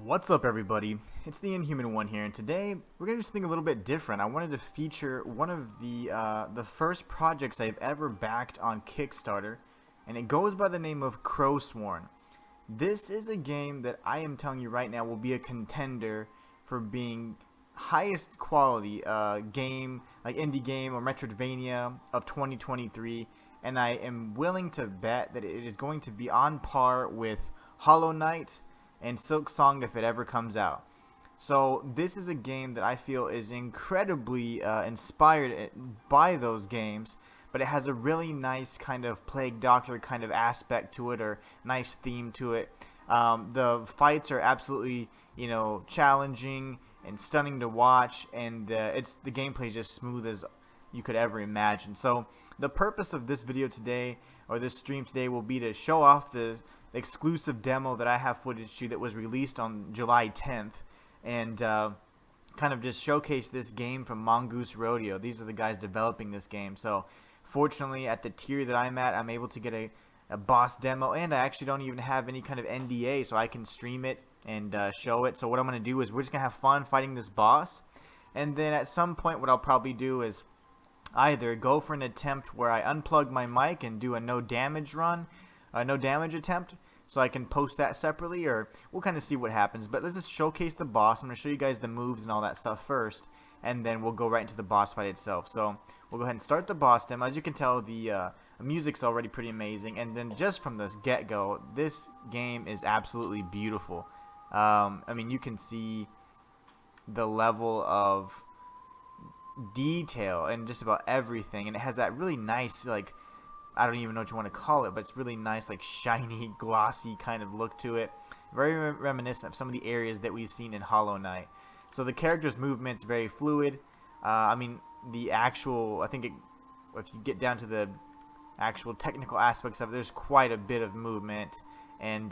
What's up, everybody? It's the Inhuman one here, and today we're gonna do something a little bit different. I wanted to feature one of the first projects I've ever backed on Kickstarter, and it goes by the name of CROWSWORN. This is a game that I am telling you right now will be a contender for being highest quality game, like indie game or Metroidvania of 2023, and I am willing to bet that it is going to be on par with Hollow Knight and Silk Song if it ever comes out. So this is a game that I feel is incredibly inspired by those games, but it has a really nice kind of Plague Doctor kind of aspect to it, or nice theme to it. The fights are absolutely, challenging and stunning to watch, and the gameplay is just smooth as you could ever imagine. So the purpose of this video today, or this stream today, will be to show off the exclusive demo that I have footage to that was released on July 10th, and kind of just showcase this game from Mongoose Rodeo. These are the guys developing this game. So fortunately, at the tier that I'm at, I'm able to get a boss demo, and I actually don't even have any kind of NDA, so I can stream it and show it. So what I'm going to do is we're just going to have fun fighting this boss, and then at some point what I'll probably do is either go for an attempt where I unplug my mic and do a no damage run, no damage attempt, so I can post that separately, or we'll kind of see what happens. But let's just showcase the boss. I'm going to show you guys the moves and all that stuff first, and then we'll go right into the boss fight itself. So we'll go ahead and start the boss demo. As you can tell, the music's already pretty amazing, and then just from the get-go, this game is absolutely beautiful. I mean, you can see the level of detail and just about everything, and it has that really nice, like, I don't even know what you want to call it, but it's really nice, like shiny, glossy kind of look to it. Very reminiscent of some of the areas that we've seen in Hollow Knight. So the character's movement's very fluid. I mean, the actual, I think if you get down to the actual technical aspects of it, there's quite a bit of movement and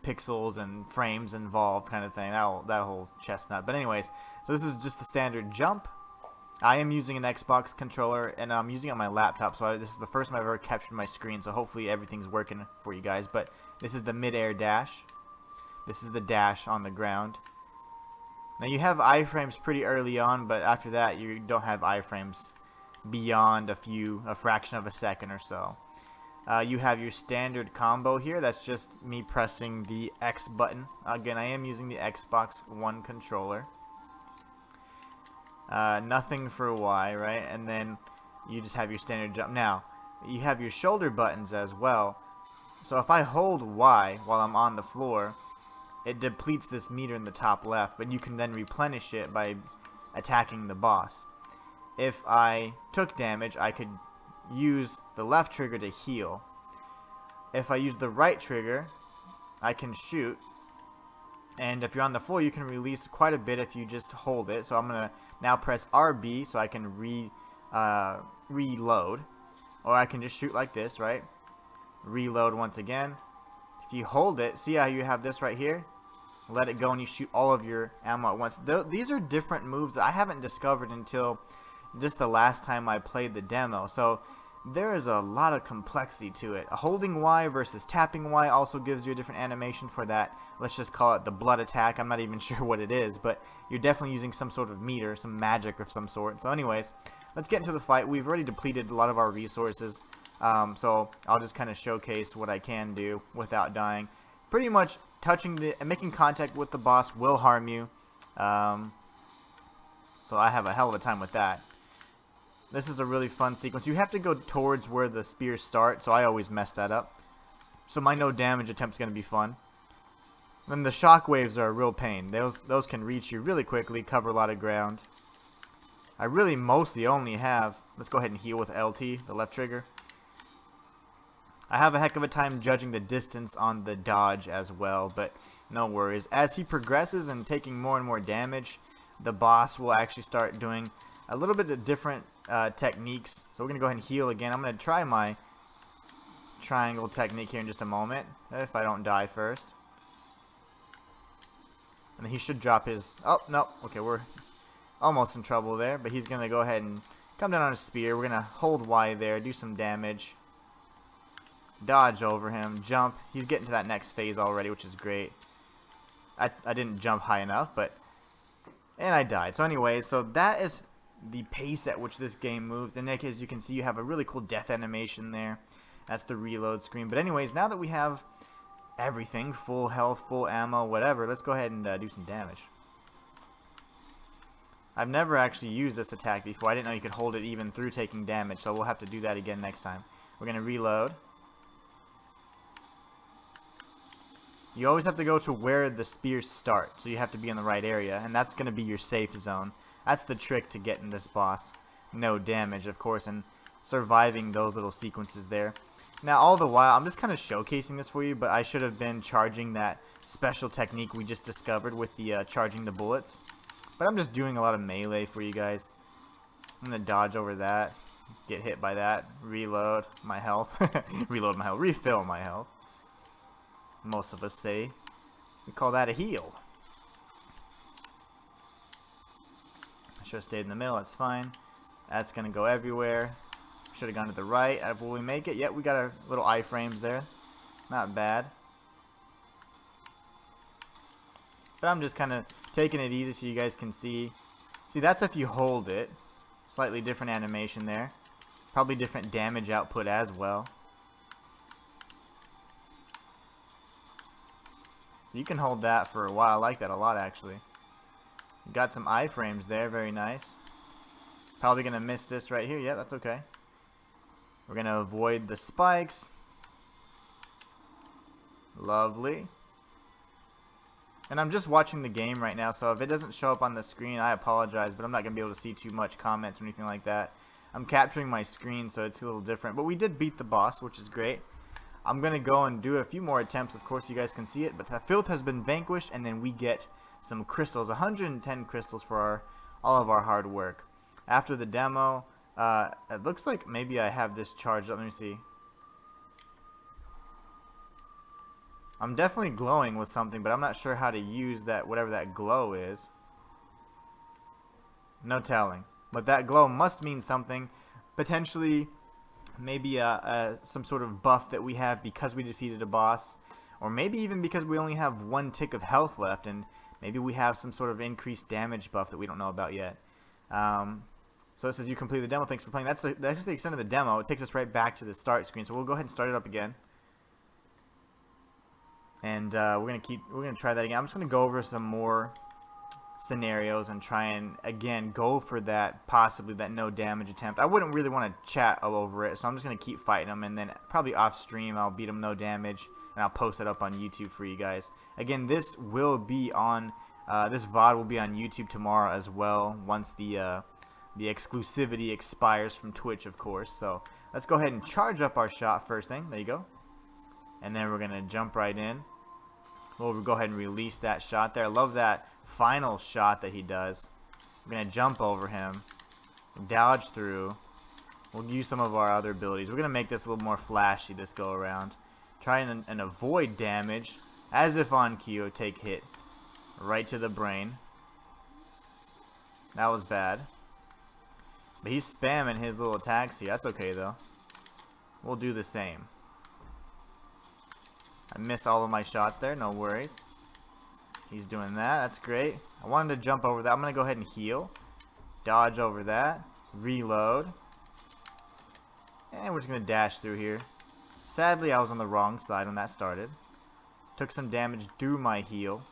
pixels and frames involved, kind of thing. That whole chestnut. But anyways, so this is just the standard jump. I am using an Xbox controller, and I'm using it on my laptop, so this is the first time I've ever captured my screen, so hopefully everything's working for you guys. But this is the mid-air dash. This is the dash on the ground. Now you have iframes pretty early on, but after that you don't have iframes beyond a fraction of a second or so. You have your standard combo here. That's just me pressing the X button. Again, I am using the Xbox One controller. Nothing for Y, right? And then you just have your standard jump. Now, you have your shoulder buttons as well. So if I hold Y while I'm on the floor, it depletes this meter in the top left, but you can then replenish it by attacking the boss. If I took damage, I could use the left trigger to heal. If I use the right trigger, I can shoot. And if you're on the floor, you can release quite a bit if you just hold it. So I'm going to now press RB so I can reload. Or I can just shoot like this, right? Reload once again. If you hold it, see how you have this right here? Let it go and you shoot all of your ammo at once. These are different moves that I haven't discovered until just the last time I played the demo. So there is a lot of complexity to it. Holding Y versus tapping Y also gives you a different animation for that. Let's just call it the blood attack. I'm not even sure what it is, but you're definitely using some sort of meter, some magic of some sort. So anyways, let's get into the fight. We've already depleted a lot of our resources, so I'll just kind of showcase what I can do without dying. Pretty much making contact with the boss will harm you, so I have a hell of a time with that. This is a really fun sequence. You have to go towards where the spears start, so I always mess that up. So my no damage attempt is going to be fun. Then the shockwaves are a real pain. Those can reach you really quickly, cover a lot of ground. I really mostly only have, let's go ahead and heal with LT, the left trigger. I have a heck of a time judging the distance on the dodge as well, but no worries. As he progresses and taking more and more damage, the boss will actually start doing a little bit of different techniques. So we're going to go ahead and heal again. I'm going to try my triangle technique here in just a moment, if I don't die first. And then he should drop his... Oh, no. Okay, we're almost in trouble there, but he's going to go ahead and come down on a spear. We're going to hold Y there, do some damage. Dodge over him, jump. He's getting to that next phase already, which is great. I didn't jump high enough, and I died. So anyway, so that is the pace at which this game moves. And as you can see, you have a really cool death animation there. That's the reload screen. But anyways, now that we have everything, full health, full ammo, whatever, let's go ahead and do some damage. I've never actually used this attack before. I didn't know you could hold it even through taking damage, so we'll have to do that again next time. We're going to reload. You always have to go to where the spears start, so you have to be in the right area, and that's going to be your safe zone. That's the trick to getting this boss. No damage, of course, and surviving those little sequences there. Now, all the while, I'm just kind of showcasing this for you, but I should have been charging that special technique we just discovered with the charging the bullets. But I'm just doing a lot of melee for you guys. I'm going to dodge over that, get hit by that, reload my health, reload my health, refill my health. Most of us say we call that a heal. I should have stayed in the middle, that's fine. That's going to go everywhere. Should have gone to the right. Will we make it? Yep, we got our little iframes there. Not bad. But I'm just kind of taking it easy so you guys can see. See, that's if you hold it. Slightly different animation there. Probably different damage output as well. So you can hold that for a while. I like that a lot, actually. Got some iframes there. Very nice. Probably going to miss this right here. Yeah, that's okay. We're going to avoid the spikes. Lovely. And I'm just watching the game right now, so if it doesn't show up on the screen, I apologize, but I'm not going to be able to see too much comments or anything like that. I'm capturing my screen, so it's a little different. But we did beat the boss, which is great. I'm going to go and do a few more attempts. Of course, you guys can see it, but the filth has been vanquished, and then we get some crystals, 110 crystals for all of our hard work. After the demo, it looks like maybe I have this charged up. Let me see. I'm definitely glowing with something, but I'm not sure how to use that, whatever that glow is. No telling. But that glow must mean something. Potentially, maybe some sort of buff that we have because we defeated a boss. Or maybe even because we only have 1 tick of health left, and maybe we have some sort of increased damage buff that we don't know about yet. So it says you complete the demo. Thanks for playing. That's the extent of the demo. It takes us right back to the start screen. So we'll go ahead and start it up again. And we're gonna try that again. I'm just gonna go over some more scenarios and try and again go for that, possibly that no damage attempt. I wouldn't really want to chat over it, so I'm just gonna keep fighting them, and then probably off stream I'll beat them no damage, and I'll post it up on YouTube for you guys. Again, this will be on this VOD will be on YouTube tomorrow as well, once the exclusivity expires from Twitch, of course. So let's go ahead and charge up our shot first thing. There you go. And then we're gonna jump right in. We'll go ahead and release that shot there. I love that final shot that he does. We're going to jump over him, dodge through. We'll use some of our other abilities. We're going to make this a little more flashy this go around. Try and avoid damage, as if on cue. Take hit right to the brain. That was bad. But he's spamming his little attacks here. That's okay, though. We'll do the same. I missed all of my shots there, no worries. He's doing that, that's great. I wanted to jump over that. I'm going to go ahead and heal. Dodge over that. Reload. And we're just going to dash through here. Sadly, I was on the wrong side when that started. Took some damage through my heal.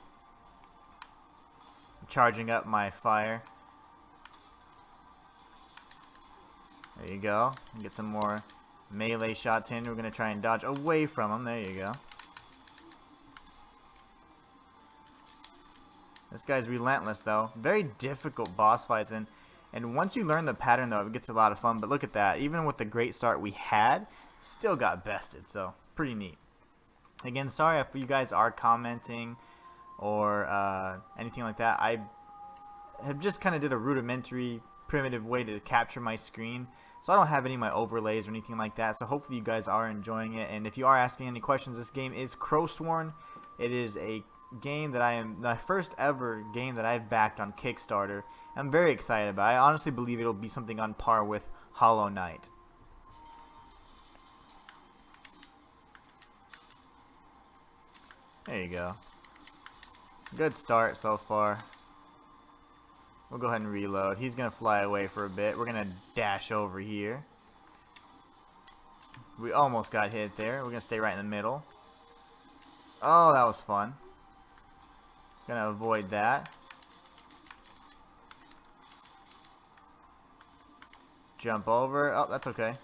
I'm charging up my fire. There you go. Get some more melee shots in. We're going to try and dodge away from him. There you go. This guy's relentless, though. Very difficult boss fights, and once you learn the pattern, though, it gets a lot of fun. But look at that. Even with the great start we had, still got bested, so pretty neat. Again, sorry if you guys are commenting or anything like that. I have just kind of did a rudimentary, primitive way to capture my screen, so I don't have any of my overlays or anything like that. So hopefully you guys are enjoying it. And if you are asking any questions, this game is CROWSWORN. It is a game that my first ever game that I've backed on Kickstarter. I'm very excited about it. I honestly believe it'll be something on par with Hollow Knight. There you go. Good start so far. We'll go ahead and reload. He's going to fly away for a bit. We're going to dash over here. We almost got hit there. We're going to stay right in the middle. Oh, that was fun. Going to avoid that. Jump over. Oh, that's okay.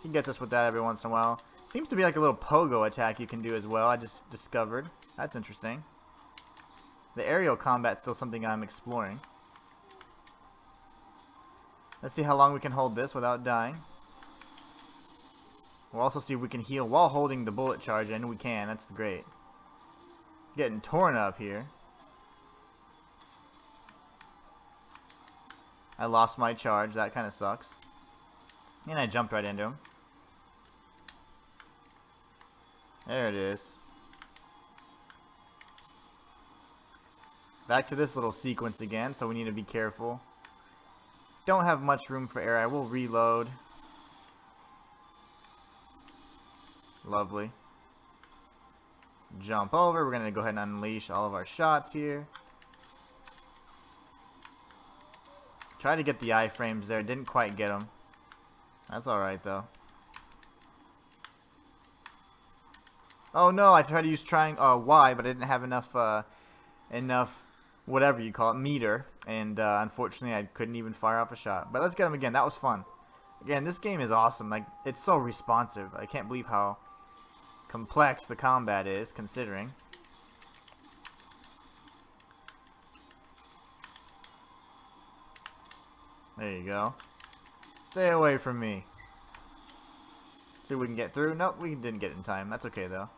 He gets us with that every once in a while. Seems to be like a little pogo attack you can do as well. I just discovered. That's interesting. The aerial combat's still something I'm exploring. Let's see how long we can hold this without dying. We'll also see if we can heal while holding the bullet charge, and we can. That's great. Getting torn up here. I lost my charge. That kind of sucks. And I jumped right into him. There it is. Back to this little sequence again, so we need to be careful. Don't have much room for air. I will reload. Lovely. Jump over. We're going to go ahead and unleash all of our shots here. Tried to get the iframes there. Didn't quite get them. That's alright, though. Oh, no. I tried to use Y, but I didn't have enough, whatever you call it, meter. And unfortunately, I couldn't even fire off a shot. But let's get him again. That was fun. Again, this game is awesome. Like, it's so responsive. I can't believe how complex the combat is, considering. There you go. Stay away from me. See if we can get through. Nope, we didn't get it in time. That's okay, though.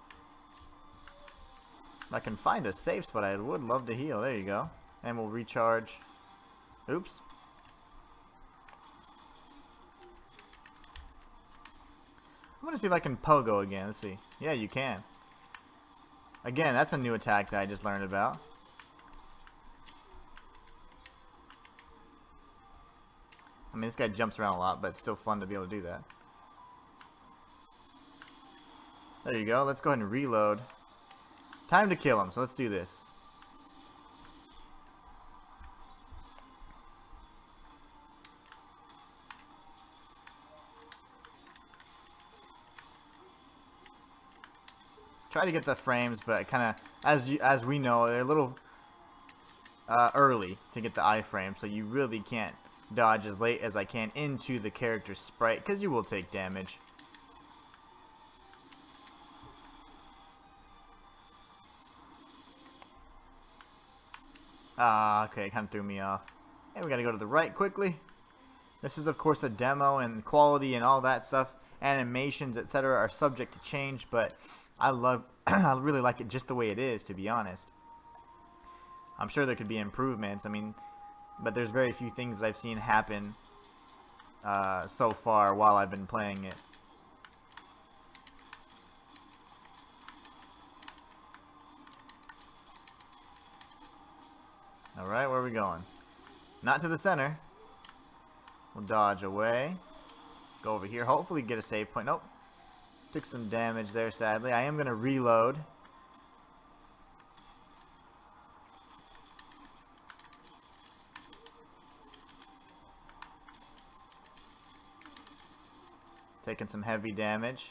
If I can find a safe spot, I would love to heal. There you go. And we'll recharge. Oops. I'm going to see if I can pogo again. Let's see. Yeah, you can. Again, that's a new attack that I just learned about. I mean, this guy jumps around a lot, but it's still fun to be able to do that. There you go. Let's go ahead and reload. Time to kill him, so let's do this. Try to get the frames, but kind of, as we know, they're a little early to get the iframe, so you really can't dodge as late as I can into the character's sprite, because you will take damage. Ah, okay, kind of threw me off. Hey, we gotta go to the right quickly. This is, of course, a demo, and quality and all that stuff, animations, etc., are subject to change, but I really like it just the way it is, to be honest. I'm sure there could be improvements. I mean, but there's very few things that I've seen happen so far while I've been playing it. Alright, where are we going? Not to the center. We'll dodge away. Go over here. Hopefully get a save point. Nope. Took some damage there, sadly. I am going to reload. Taking some heavy damage.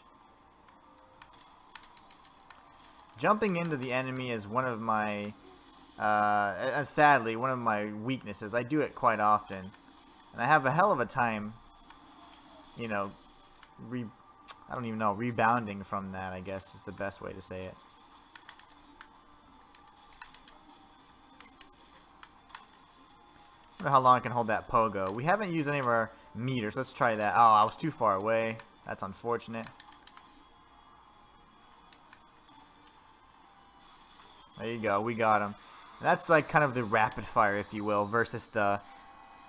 Jumping into the enemy is one of my, sadly, one of my weaknesses. I do it quite often. And I have a hell of a time, you know, I don't even know, rebounding from that, I guess, is the best way to say it. I wonder how long I can hold that pogo. We haven't used any of our meters. Let's try that. Oh, I was too far away. That's unfortunate. There you go. We got him. And that's like kind of the rapid fire, if you will, versus the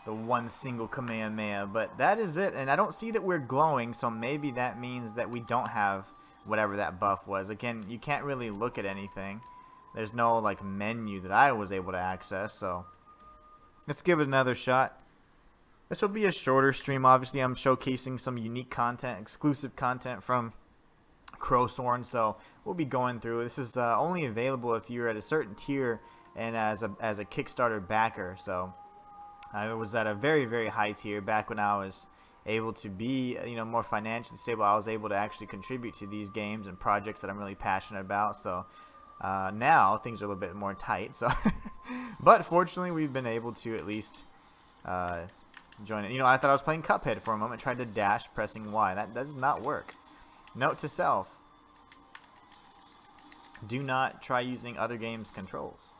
one single Kamehameha. But that is it. And I don't see that we're glowing, so maybe that means that we don't have whatever that buff was. Again, you can't really look at anything. There's no like menu that I was able to access, so let's give it another shot. This will be a shorter stream. Obviously, I'm showcasing some unique content, exclusive content from CROWSWORN, so we'll be going through. This is only available if you're at a certain tier and as a Kickstarter backer. So I was at a very, very high tier back when I was able to be, more financially stable. I was able to actually contribute to these games and projects that I'm really passionate about. So now things are a little bit more tight. So, but fortunately, we've been able to at least join it. I thought I was playing Cuphead for a moment. Tried to dash pressing Y. That does not work. Note to self: do not try using other games' controls.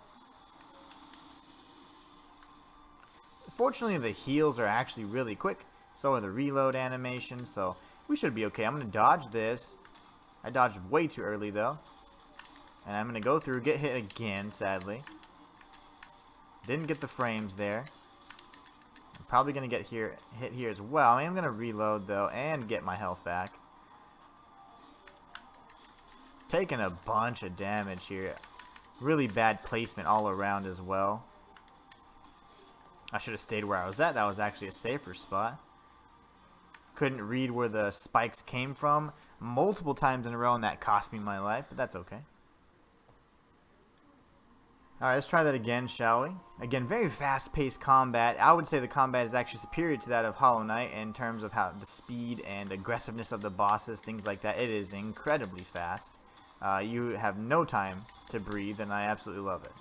Fortunately, the heals are actually really quick. So are the reload animations, so we should be okay. I'm going to dodge this. I dodged way too early, though. And I'm going to go through, get hit again, sadly. Didn't get the frames there. I'm probably going to get hit here as well. I am going to reload, though, and get my health back. Taking a bunch of damage here. Really bad placement all around as well. I should have stayed where I was at. That was actually a safer spot. Couldn't read where the spikes came from multiple times in a row, and that cost me my life, but that's okay. Alright, let's try that again, shall we? Again, very fast-paced combat. I would say the combat is actually superior to that of Hollow Knight in terms of how the speed and aggressiveness of the bosses, things like that. It is incredibly fast. You have no time to breathe, and I absolutely love it.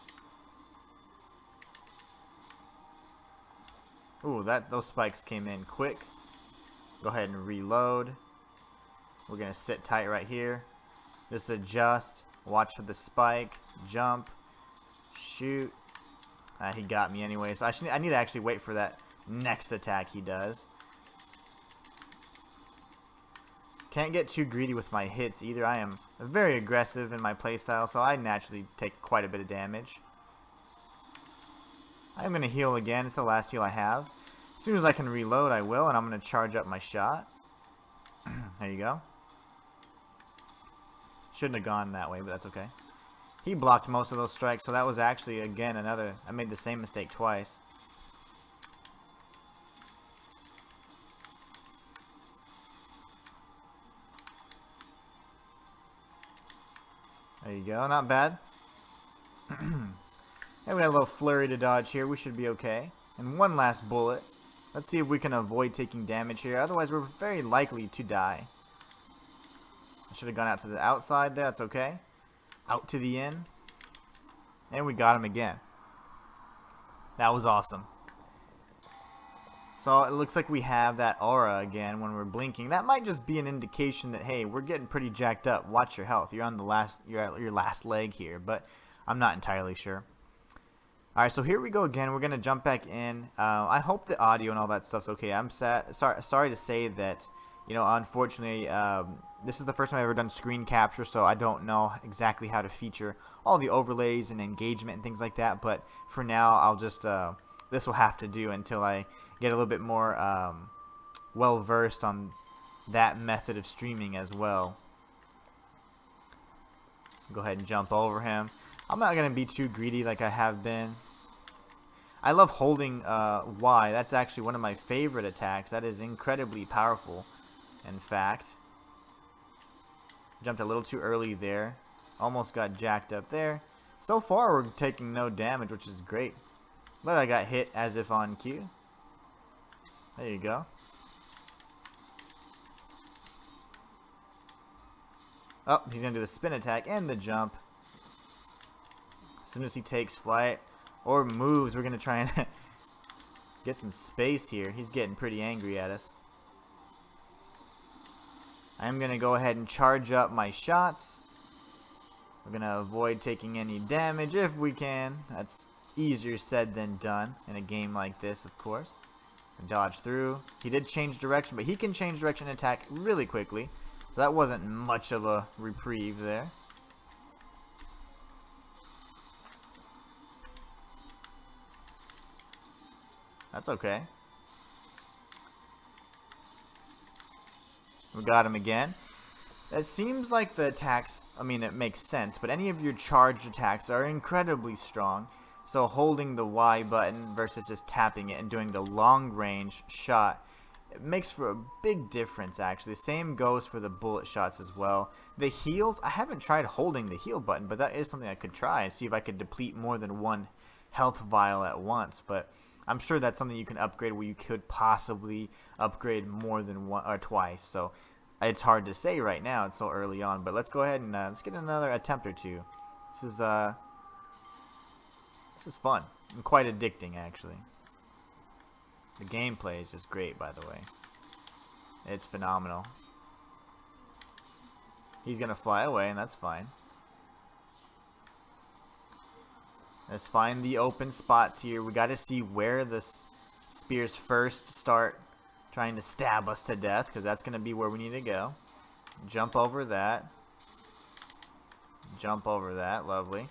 Ooh, those spikes came in quick. Go ahead and reload. We're going to sit tight right here. Just adjust. Watch for the spike. Jump. Shoot. He got me anyway. So I need to actually wait for that next attack he does. Can't get too greedy with my hits either. I am very aggressive in my playstyle, so I naturally take quite a bit of damage. I'm going to heal again. It's the last heal I have. As soon as I can reload, I will, and I'm going to charge up my shot. There you go. Shouldn't have gone that way, but that's okay. He blocked most of those strikes, so that was actually, again, another... I made the same mistake twice. There you go. Not bad. And we got a little flurry to dodge here. We should be okay. And one last bullet. Let's see if we can avoid taking damage here. Otherwise, we're very likely to die. I should have gone out to the outside there. That's okay. Out to the in. And we got him again. That was awesome. So it looks like we have that aura again when we're blinking. That might just be an indication that, hey, we're getting pretty jacked up. Watch your health. You're on you're at your last leg here, but I'm not entirely sure. Alright, so here we go again. We're going to jump back in. I hope the audio and all that stuff's okay. I'm sorry to say that, unfortunately, this is the first time I've ever done screen capture, so I don't know exactly how to feature all the overlays and engagement and things like that. But for now, I'll just, this will have to do until I get a little bit more well-versed on that method of streaming as well. Go ahead and jump over him. I'm not going to be too greedy like I have been. I love holding Y. That's actually one of my favorite attacks. That is incredibly powerful, in fact. Jumped a little too early there. Almost got jacked up there. So far, we're taking no damage, which is great. But I got hit as if on cue. There you go. Oh, he's going to do the spin attack and the jump. As soon as he takes flight or moves, we're going to try and get some space here. He's getting pretty angry at us. I'm going to go ahead and charge up my shots. We're going to avoid taking any damage if we can. That's easier said than done in a game like this, of course. Dodge through. He did change direction, but he can change direction and attack really quickly. So that wasn't much of a reprieve there. That's okay. We got him again. It seems like the attacks, I mean, it makes sense, but any of your charged attacks are incredibly strong. So holding the Y button versus just tapping it and doing the long range shot It makes for a big difference, actually. Same goes for the bullet shots as well. The heals, I haven't tried holding the heal button, but that is something I could try and see if I could deplete more than one health vial at once. But I'm sure that's something you can upgrade where you could possibly upgrade more than one or twice. So it's hard to say right now. It's so early on. But let's go ahead and let's get another attempt or two. This is fun and quite addicting, actually. The gameplay is just great, by the way. It's phenomenal. He's gonna fly away, and that's fine. Let's find the open spots here. We gotta see where the spears first start trying to stab us to death, because that's gonna be where we need to go. Jump over that. Jump over that. Lovely.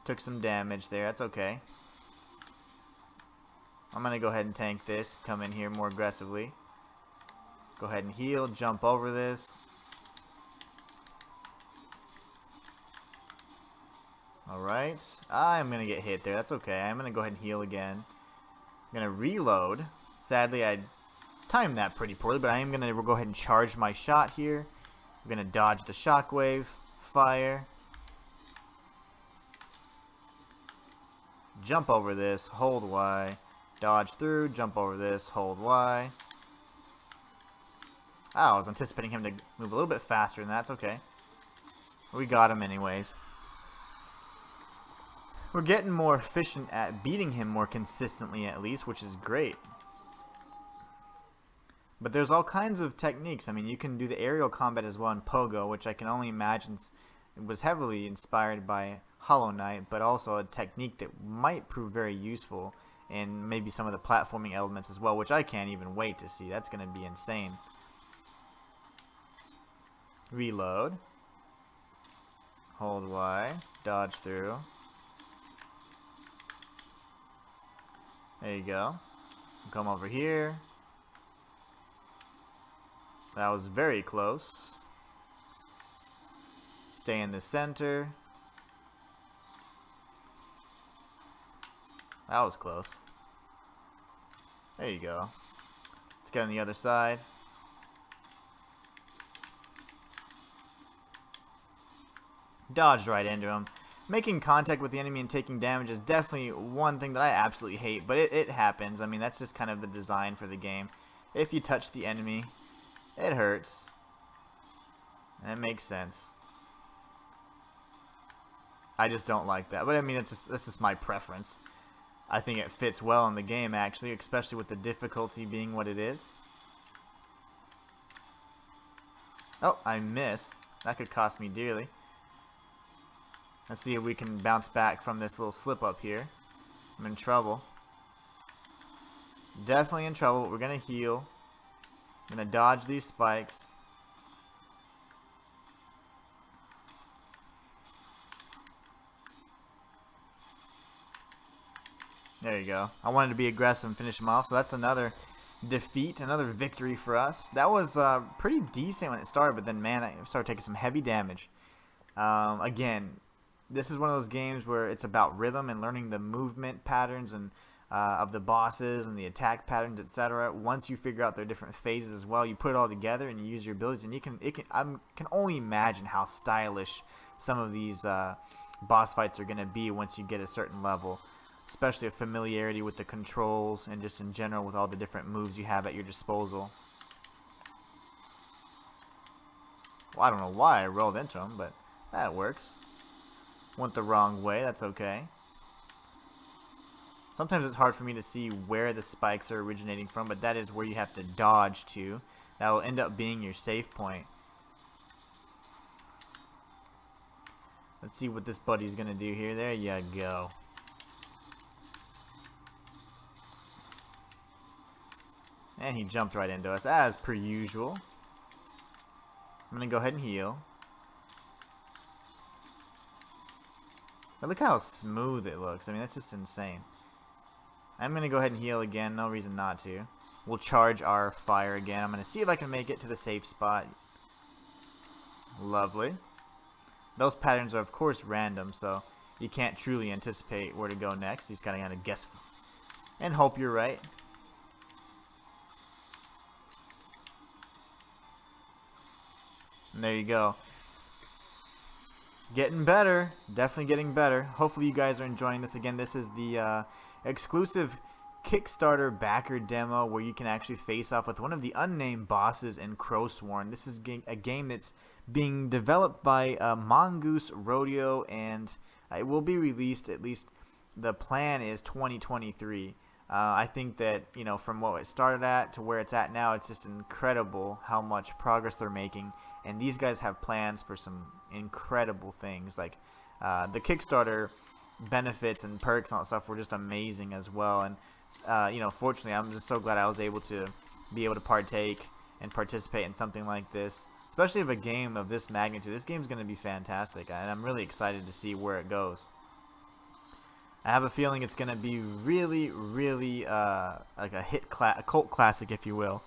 Took some damage there. That's okay. I'm going to go ahead and tank this. Come in here more aggressively. Go ahead and heal. Jump over this. Alright. I'm going to get hit there. That's okay. I'm going to go ahead and heal again. I'm going to reload. Sadly, I timed that pretty poorly, but I am going to go ahead and charge my shot here. I'm going to dodge the shockwave. Fire. Jump over this. Hold Y. Dodge through, jump over this, hold Y. Oh, I was anticipating him to move a little bit faster than that. That's okay. We got him anyways. We're getting more efficient at beating him more consistently at least, which is great. But there's all kinds of techniques. I mean, you can do the aerial combat as well in Pogo, which I can only imagine was heavily inspired by Hollow Knight, but also a technique that might prove very useful. And maybe some of the platforming elements as well, which I can't even wait to see. That's going to be insane. Reload. Hold Y. Dodge through. There you go. Come over here. That was very close. Stay in the center. That was close. There you go. Let's get on the other side. Dodged right into him. Making contact with the enemy and taking damage is definitely one thing that I absolutely hate, but it happens. I mean, that's just kind of the design for the game. If you touch the enemy, it hurts. And it makes sense. I just don't like that. But I mean, that's just my preference. I think it fits well in the game, actually, especially with the difficulty being what it is. Oh, I missed. That could cost me dearly. Let's see if we can bounce back from this little slip up here. I'm in trouble. Definitely in trouble. We're going to heal. I'm going to dodge these spikes. There you go. I wanted to be aggressive and finish him off, so that's another defeat, another victory for us. That was pretty decent when it started, but then, man, I started taking some heavy damage. Again, this is one of those games where it's about rhythm and learning the movement patterns and of the bosses and the attack patterns, etc. Once you figure out their different phases as well, you put it all together and you use your abilities, and I can only imagine how stylish some of these boss fights are going to be once you get a certain level. Especially a familiarity with the controls and just in general with all the different moves you have at your disposal. Well, I don't know why I rolled into him, but that works. Went the wrong way, that's okay. Sometimes it's hard for me to see where the spikes are originating from, but that is where you have to dodge to. That will end up being your save point. Let's see what this buddy's going to do here. There you go. And he jumped right into us, as per usual. I'm going to go ahead and heal. But look how smooth it looks. I mean, that's just insane. I'm going to go ahead and heal again. No reason not to. We'll charge our fire again. I'm going to see if I can make it to the safe spot. Lovely. Those patterns are, of course, random, so you can't truly anticipate where to go next. You just got to kind of guess and hope you're right. And there you go. Getting better. Definitely getting better. Hopefully you guys are enjoying this. Again, this is the exclusive Kickstarter backer demo where you can actually face off with one of the unnamed bosses in CROWSWORN. This is a game that's being developed by Mongoose Rodeo, and it will be released, at least the plan is 2023. I think that, you know, from what it started at to where it's at now, it's just incredible how much progress they're making. And these guys have plans for some incredible things. Like the Kickstarter benefits and perks and all that stuff were just amazing as well. And you know, fortunately, I'm just so glad I was able to partake and participate in something like this, especially of a game of this magnitude. This game's going to be fantastic, and I'm really excited to see where it goes. I have a feeling it's going to be really, really like a cult classic, if you will.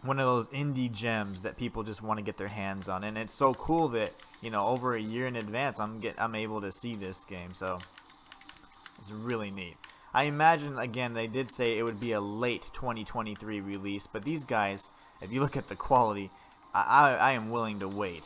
One of those indie gems that people just want to get their hands on, and it's so cool that, you know, over a year in advance, I'm able to see this game. So it's really neat. I imagine, again, they did say it would be a late 2023 release, but these guys, if you look at the quality, I am willing to wait.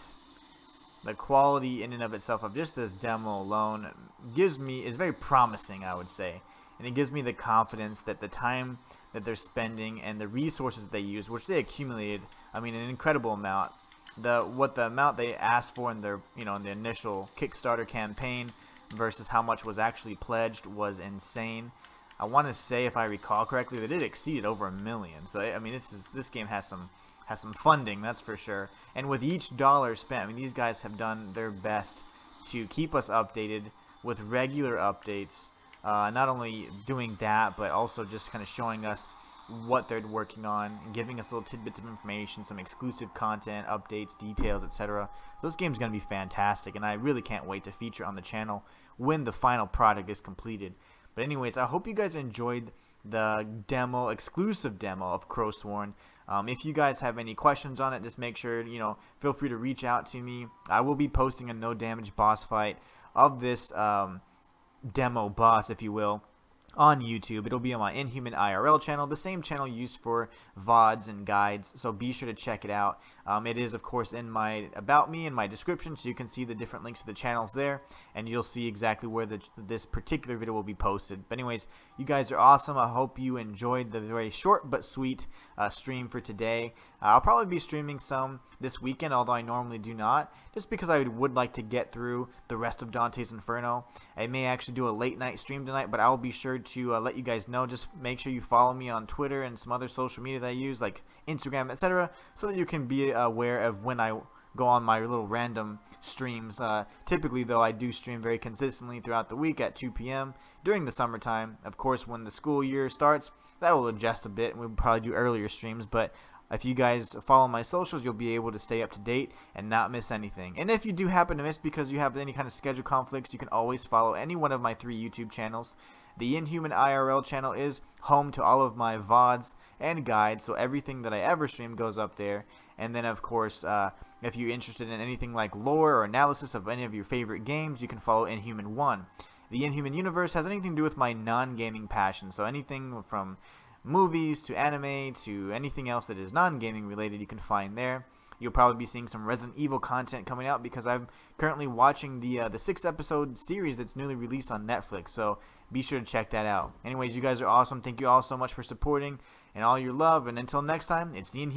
The quality in and of itself of just this demo alone is very promising, I would say. And it gives me the confidence that the time that they're spending and the resources that they use, which they accumulated, I mean, an incredible amount. The amount they asked for in their, you know, in the initial Kickstarter campaign versus how much was actually pledged was insane. I want to say, if I recall correctly, that it exceeded over $1 million. So I mean, this game has some funding, that's for sure. And with each dollar spent, I mean, these guys have done their best to keep us updated with regular updates. Not only doing that, but also just kind of showing us what they're working on and giving us little tidbits of information, some exclusive content, updates, details, etc. This game's going to be fantastic, and I really can't wait to feature on the channel when the final product is completed. But anyways, I hope you guys enjoyed the exclusive demo of CROWSWORN. If you guys have any questions on it, just make sure, you know, feel free to reach out to me. I will be posting a no damage boss fight of this demo boss, if you will, on YouTube. It'll be on my Inhuman IRL channel, the same channel used for VODs and guides, so be sure to check it out. It is, of course, in my About Me, in my description, so you can see the different links to the channels there, and you'll see exactly where this particular video will be posted. But anyways, you guys are awesome. I hope you enjoyed the very short but sweet stream for today. I'll probably be streaming some this weekend, although I normally do not, just because I would like to get through the rest of Dante's Inferno. I may actually do a late night stream tonight, but I'll be sure to let you guys know. Just make sure you follow me on Twitter and some other social media that I use, like Instagram, etc., so that you can be aware of when I go on my little random streams. Typically, though, I do stream very consistently throughout the week at 2 p.m. during the summertime. Of course, when the school year starts, that will adjust a bit, and we'll probably do earlier streams, but if you guys follow my socials, you'll be able to stay up to date and not miss anything. And if you do happen to miss because you have any kind of schedule conflicts, you can always follow any one of my 3 YouTube channels. The Inhuman IRL channel is home to all of my VODs and guides, so everything that I ever stream goes up there. And then, of course, if you're interested in anything like lore or analysis of any of your favorite games, you can follow Inhuman 1. The Inhuman universe has anything to do with my non-gaming passion, so anything from movies to anime to anything else that is non-gaming related, you can find there. You'll probably be seeing some Resident Evil content coming out because I'm currently watching the 6-episode series that's newly released on Netflix, so be sure to check that out. Anyways, you guys are awesome. Thank you all so much for supporting and all your love, and until next time, it's the Inhuman.